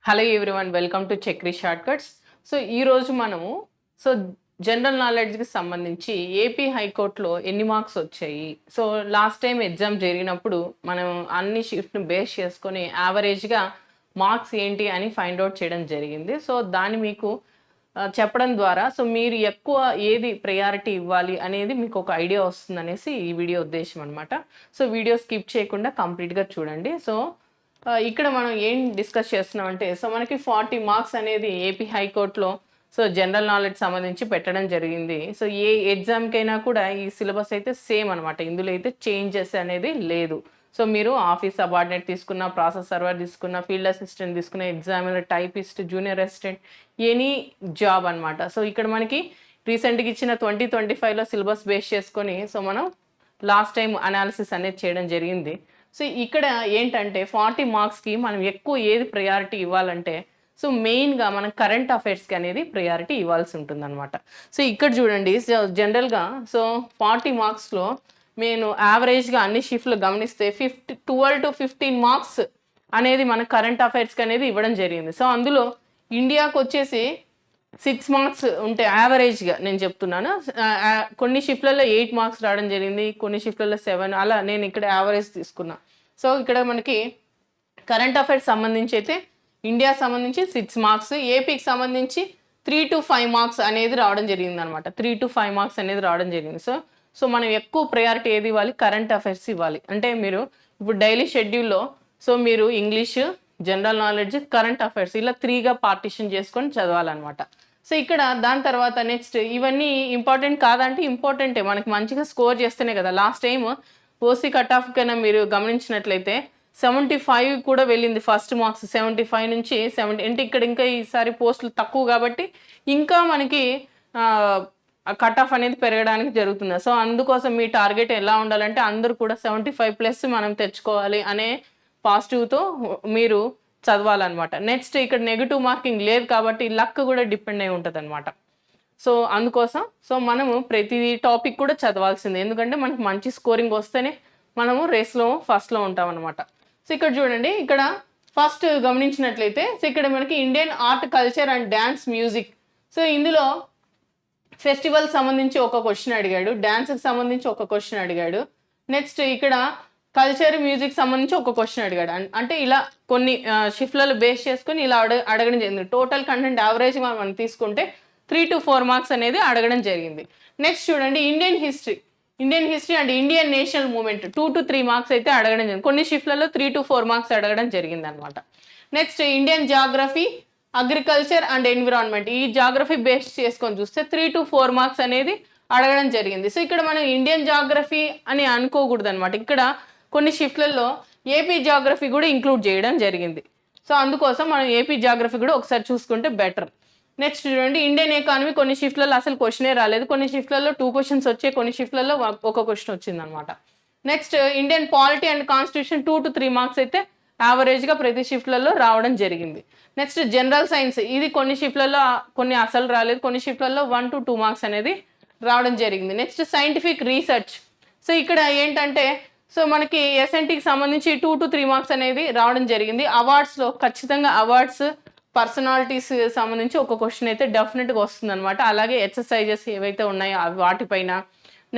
Hello everyone, welcome to Chakri short cuts. So ఈరోజు మనము so general నాలెడ్జ్కి సంబంధించి ఏపీ హైకోర్టులో ఎన్ని మార్క్స్ వచ్చాయి, సో లాస్ట్ టైం ఎగ్జామ్ జరిగినప్పుడు మనం అన్ని షిఫ్ట్ను బేస్ చేసుకొని యావరేజ్గా మార్క్స్ ఏంటి అని ఫైండ్ అవుట్ చేయడం జరిగింది. సో దాన్ని మీకు చెప్పడం ద్వారా సో మీరు ఎక్కువ ఏది ప్రయారిటీ ఇవ్వాలి అనేది మీకు ఒక ఐడియా వస్తుందనేసి ఈ వీడియో ఉద్దేశం అనమాట. సో వీడియో స్కిప్ చేయకుండా కంప్లీట్గా చూడండి. సో ఇక్కడ మనం ఏం డిస్కస్ చేస్తున్నాం అంటే, సో మనకి 40 మార్క్స్ అనేది ఏపీ హైకోర్టులో సో జనరల్ నాలెడ్జ్ సంబంధించి పెట్టడం జరిగింది. సో ఏ ఎగ్జామ్కైనా కూడా ఈ సిలబస్ అయితే సేమ్ అనమాట. ఇందులో అయితే చేంజెస్ అనేది లేదు. సో మీరు ఆఫీస్ సబార్డినేట్ తీసుకున్న, ప్రాసెస్ సర్వర్ తీసుకున్న, ఫీల్డ్ అసిస్టెంట్ తీసుకున్న, examiner, typist, junior assistant, any job అనమాట. సో ఇక్కడ మనకి రీసెంట్గా ఇచ్చిన 2025లో సిలబస్ బేస్ చేసుకొని సో మనం లాస్ట్ టైం అనాలిసిస్ అనేది చేయడం జరిగింది. సో ఇక్కడ ఏంటంటే 40 మార్క్స్కి మనం ఎక్కువ ఏది ప్రయారిటీ ఇవ్వాలంటే, సో మెయిన్గా మనం కరెంట్ అఫైర్స్కి అనేది ప్రయారిటీ ఇవ్వాల్సి ఉంటుంది అనమాట. సో ఇక్కడ చూడండి, సో జనరల్గా సో 40 మార్క్స్లో నేను యావరేజ్గా అన్ని షిఫ్ట్లు గమనిస్తే 12 to 15 మార్క్స్ అనేది మన కరెంట్ అఫైర్స్కి అనేది ఇవ్వడం జరిగింది. సో అందులో ఇండియాకి వచ్చేసి 6 మార్క్స్ ఉంటే యావరేజ్గా నేను చెప్తున్నాను. కొన్ని షిఫ్ట్లలో 8 మార్క్స్ రావడం జరిగింది, కొన్ని షిఫ్ట్లలో 7, అలా నేను ఇక్కడ యావరేజ్ తీసుకున్నా. సో ఇక్కడ మనకి కరెంట్ అఫైర్స్ సంబంధించి అయితే ఇండియా సంబంధించి 6 మార్క్స్, ఏపీకి సంబంధించి 3 to 5 మార్క్స్ అనేది రావడం జరిగింది అనమాట. 3 to 5 మార్క్స్ అనేది రావడం జరిగింది. సో మనం ఎక్కువ ప్రయారిటీ ఏది ఇవ్వాలి, కరెంట్ అఫైర్స్ ఇవ్వాలి. అంటే మీరు ఇప్పుడు డైలీ షెడ్యూల్లో సో మీరు English, general knowledge, current affairs ఇలా 3గా పార్టిషన్ చేసుకొని చదవాలన్నమాట. సో ఇక్కడ దాని తర్వాత నెక్స్ట్ ఇవన్నీ ఇంపార్టెంట్ కాదంటే ఇంపార్టెంటే, మనకి మంచిగా స్కోర్ చేస్తేనే కదా. Last time OC cut off కన్నా మీరు గమనించినట్లయితే 75 కూడా వెళ్ళింది ఫస్ట్ మార్క్స్. 75 నుంచి 70 అంటే ఇక్కడ ఇంకా ఈసారి పోస్టులు తక్కువ కాబట్టి ఇంకా మనకి కట్ ఆఫ్ అనేది పెరగడానికి జరుగుతుంది. సో అందుకోసం మీ టార్గెట్ ఎలా ఉండాలంటే అందరూ కూడా 75+ మనం తెచ్చుకోవాలి అనే పాజిటివ్తో మీరు చదవాలన్నమాట. నెక్స్ట్ ఇక్కడ నెగిటివ్ మార్కింగ్ లేదు కాబట్టి లక్ కూడా డిపెండ్ అయి ఉంటుంది అనమాట. సో అందుకోసం సో మనము ప్రతి టాపిక్ కూడా చదవాల్సిందే, ఎందుకంటే మనకి మంచి స్కోరింగ్ వస్తేనే మనము రేస్లో ఫస్ట్లో ఉంటాం అనమాట. సో ఇక్కడ చూడండి, ఇక్కడ ఫస్ట్ గమనించినట్లయితే సో ఇక్కడ మనకి Indian art, culture and dance, music. So ఇందులో ఫెస్టివల్ సంబంధించి ఒక క్వశ్చన్ అడిగాడు, డ్యాన్స్కి సంబంధించి ఒక క్వశ్చన్ అడిగాడు, నెక్స్ట్ ఇక్కడ కల్చర్, మ్యూజిక్ సంబంధించి ఒక క్వశ్చన్ అడిగాడు. అంటే ఇలా కొన్ని షిఫ్ట్లలో బేస్ చేసుకొని ఇలా అడగడం జరిగింది. టోటల్ కంటెంట్ యావరేజ్ మనం తీసుకుంటే 3 to 4 మార్క్స్ అనేది అడగడం జరిగింది. నెక్స్ట్ చూడండి, Indian history and Indian national movement 2 to 3 marks అయితే అడగడం జరిగింది. కొన్ని షిఫ్ట్లలో 3 to 4 మార్క్స్ అడగడం జరిగింది అనమాట. Next Indian geography, agriculture and environment, ఈ జాగ్రఫీ బేస్ చేసుకొని చూస్తే 3 to 4 మార్క్స్ అనేది అడగడం జరిగింది. సో ఇక్కడ మనం ఇండియన్ జాగ్రఫీ అని అనుకోకూడదు అనమాట. ఇక్కడ కొన్ని షిఫ్ట్లలో ఏపీ జాగ్రఫీ కూడా ఇంక్లూడ్ చేయడం జరిగింది. సో అందుకోసం మనం ఏపీ జాగ్రఫీ కూడా ఒకసారి చూసుకుంటే బెటర్. నెక్స్ట్ చూడండి, ఇండియన్ ఎకానమీ కొన్ని షిఫ్ట్లలో అసలు క్వశ్చనే రాలేదు, కొన్ని షిఫ్ట్లలో 2 క్వశ్చన్స్ వచ్చాయి, కొన్ని షిఫ్ట్లలో ఒక క్వశ్చన్ వచ్చింది అనమాట. Next Indian polity and constitution 2 to 3 marks అయితే యావరేజ్గా ప్రతి షిఫ్ట్లలో రావడం జరిగింది. నెక్స్ట్ జనరల్ సైన్స్, ఇది కొన్ని షిఫ్ట్లలో కొన్ని అసలు రాలేదు, కొన్ని షిఫ్ట్లలో 1 to 2 మార్క్స్ అనేది రావడం జరిగింది. నెక్స్ట్ సైంటిఫిక్ రీసెర్చ్, సో ఇక్కడ ఏంటంటే సో మనకి ఎస్ఎన్టీకి సంబంధించి 2 to 3 మార్క్స్ అనేది రావడం జరిగింది. అవార్డ్స్లో ఖచ్చితంగా అవార్డ్స్, పర్సనాలిటీస్ సంబంధించి ఒక క్వశ్చన్ అయితే డెఫినెట్గా వస్తుంది అనమాట. అలాగే ఎక్సర్సైజెస్ ఏవైతే ఉన్నాయో అవి వాటిపైన,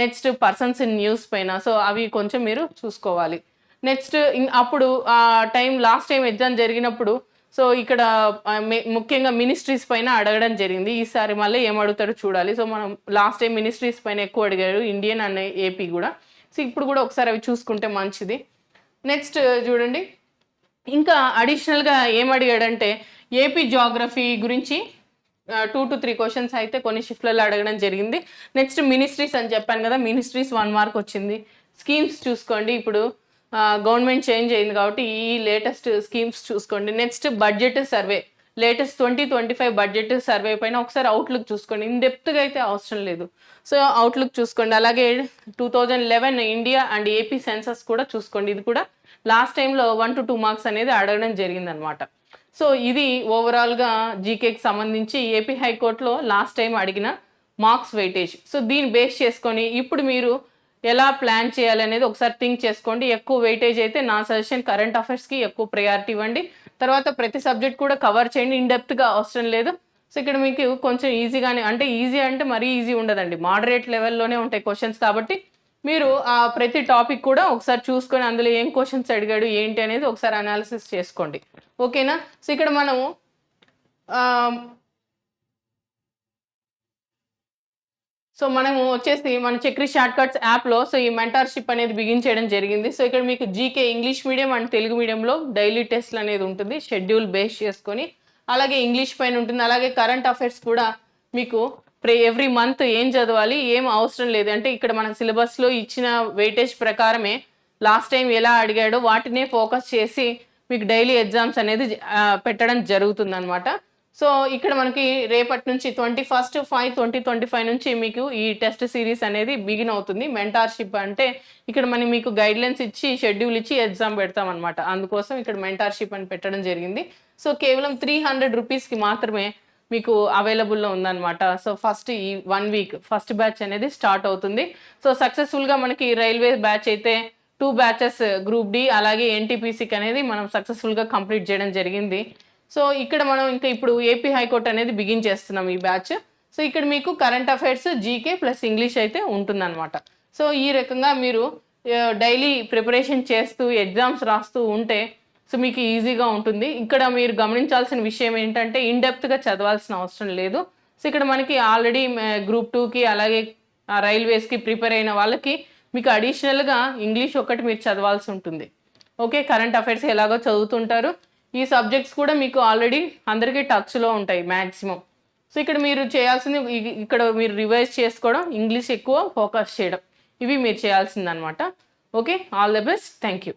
నెక్స్ట్ పర్సన్స్ ఇన్ న్యూస్ పైన, సో అవి కొంచెం మీరు చూసుకోవాలి. నెక్స్ట్ అప్పుడు లాస్ట్ టైం ఎగ్జామ్ జరిగినప్పుడు సో ఇక్కడ ముఖ్యంగా మినిస్ట్రీస్ పైన అడగడం జరిగింది. ఈసారి మళ్ళీ ఏం అడుగుతాడో చూడాలి. సో మనం లాస్ట్ టైం మినిస్ట్రీస్ పైన ఎక్కువ అడిగాడు, ఇండియన్ అండ్ ఏపీ కూడా. సో ఇప్పుడు కూడా ఒకసారి అవి చూసుకుంటే మంచిది. నెక్స్ట్ చూడండి, ఇంకా అడిషనల్గా ఏం అడిగాడంటే ఏపీ జాగ్రఫీ గురించి 2 to 3 క్వశ్చన్స్ అయితే కొన్ని షిఫ్ట్లలో అడగడం జరిగింది. నెక్స్ట్ మినిస్ట్రీస్ అని చెప్పాను కదా, మినిస్ట్రీస్ 1 మార్క్ వచ్చింది. స్కీమ్స్ చూసుకోండి, ఇప్పుడు గవర్నమెంట్ చేంజ్ అయింది కాబట్టి ఈ లేటెస్ట్ స్కీమ్స్ చూసుకోండి. Next budget survey, latest 2025 budget survey పైన ఒకసారి అవుట్లుక్ చూసుకోండి, ఇన్ డెప్త్గా అయితే అవసరం లేదు. సో అవుట్లుక్ చూసుకోండి. అలాగే 2011 ఇండియా అండ్ ఏపీ సెన్సస్ కూడా చూసుకోండి, ఇది కూడా లాస్ట్ టైంలో 1 to 2 మార్క్స్ అనేది అడగడం జరిగిందనమాట. సో ఇది ఓవరాల్గా జీకేకి సంబంధించి ఏపీ హైకోర్టులో లాస్ట్ టైం అడిగిన మార్క్స్ వెయిటేజ్. సో దీన్ని బేస్ చేసుకొని ఇప్పుడు మీరు ఎలా ప్లాన్ చేయాలి అనేది ఒకసారి థింక్ చేసుకోండి. ఎక్కువ వెయిటేజ్ అయితే నా సజెషన్ కరెంట్ అఫైర్స్కి ఎక్కువ ప్రయారిటీ ఇవ్వండి. తర్వాత ప్రతి సబ్జెక్ట్ కూడా కవర్ చేయండి, ఇన్ డెప్త్గా అవసరం లేదు. సో ఇక్కడ మీకు కొంచెం ఈజీగానే, అంటే ఈజీ అంటే మరీ ఈజీ ఉండదండి, మోడరేట్ లెవెల్లోనే ఉంటాయి క్వశ్చన్స్. కాబట్టి మీరు ఆ ప్రతి టాపిక్ కూడా ఒకసారి చూసుకొని అందులో ఏం క్వశ్చన్స్ అడిగాడు ఏంటి అనేది ఒకసారి అనాలిసిస్ చేసుకోండి. ఓకేనా? సో ఇక్కడ మనము సో మనము వచ్చేసి మన చక్రి షార్ట్ కట్స్ యాప్లో సో ఈ మెంటార్షిప్ అనేది బిగిన్ చేయడం జరిగింది. సో ఇక్కడ మీకు GK English medium and Telugu మీడియంలో డైలీ టెస్ట్లు అనేది ఉంటుంది, షెడ్యూల్ బేస్ చేసుకొని. అలాగే ఇంగ్లీష్ పైన ఉంటుంది, అలాగే కరెంట్ అఫైర్స్ కూడా మీకు ఎవ్రీ మంత్ ఏం చదవాలి ఏం అవసరం లేదు, అంటే ఇక్కడ మన సిలబస్లో ఇచ్చిన వెయిటేజ్ ప్రకారమే లాస్ట్ టైం ఎలా అడిగాడో వాటినే ఫోకస్ చేసి మీకు డైలీ ఎగ్జామ్స్ అనేది పెట్టడం జరుగుతుంది అనమాట. సో ఇక్కడ మనకి రేపటి నుంచి 21/5/2025 నుంచి మీకు ఈ టెస్ట్ సిరీస్ అనేది బిగిన్ అవుతుంది. మెంటార్షిప్ అంటే ఇక్కడ మనం మీకు గైడ్లైన్స్ ఇచ్చి షెడ్యూల్ ఇచ్చి ఎగ్జామ్ పెడతాం అనమాట. అందుకోసం ఇక్కడ మెంటార్షిప్ అని పెట్టడం జరిగింది. సో కేవలం 300 రూపీస్కి మాత్రమే మీకు అవైలబుల్లో ఉందన్నమాట. సో ఫస్ట్ ఈ 1 వీక్ ఫస్ట్ బ్యాచ్ అనేది స్టార్ట్ అవుతుంది. సో సక్సెస్ఫుల్గా మనకి రైల్వే బ్యాచ్ అయితే 2 బ్యాచెస్ గ్రూప్ డి అలాగే ఎన్టీపీసీకి అనేది మనం సక్సెస్ఫుల్గా కంప్లీట్ చేయడం జరిగింది. సో ఇక్కడ మనం ఇంకా ఇప్పుడు ఏపీ హైకోర్టు అనేది బిగిన్ చేస్తున్నాం ఈ బ్యాచ్. సో ఇక్కడ మీకు current affairs, GK plus English అయితే ఉంటుందన్నమాట. సో ఈ రకంగా మీరు డైలీ ప్రిపరేషన్ చేస్తూ ఎగ్జామ్స్ రాస్తూ ఉంటే సో మీకు ఈజీగా ఉంటుంది. ఇక్కడ మీరు గమనించాల్సిన విషయం ఏంటంటే ఇన్ డెప్త్గా చదవాల్సిన అవసరం లేదు. సో ఇక్కడ మనకి ఆల్రెడీ గ్రూప్ 2కి అలాగే రైల్వేస్కి ప్రిపేర్ అయిన వాళ్ళకి మీకు అడిషనల్గా ఇంగ్లీష్ ఒకటి మీరు చదవాల్సి ఉంటుంది. ఓకే, కరెంట్ అఫైర్స్ ఎలాగో చదువుతుంటారు, ఈ సబ్జెక్ట్స్ కూడా మీకు ఆల్రెడీ అందరికీ టచ్లో ఉంటాయి మ్యాక్సిమం. సో ఇక్కడ మీరు చేయాల్సింది ఇక్కడ మీరు రివైజ్ చేసుకోవడం, ఇంగ్లీష్ ఎక్కువ ఫోకస్ చేయడం, ఇవి మీరు చేయాల్సిందనమాట. Okay, all the best, thank you.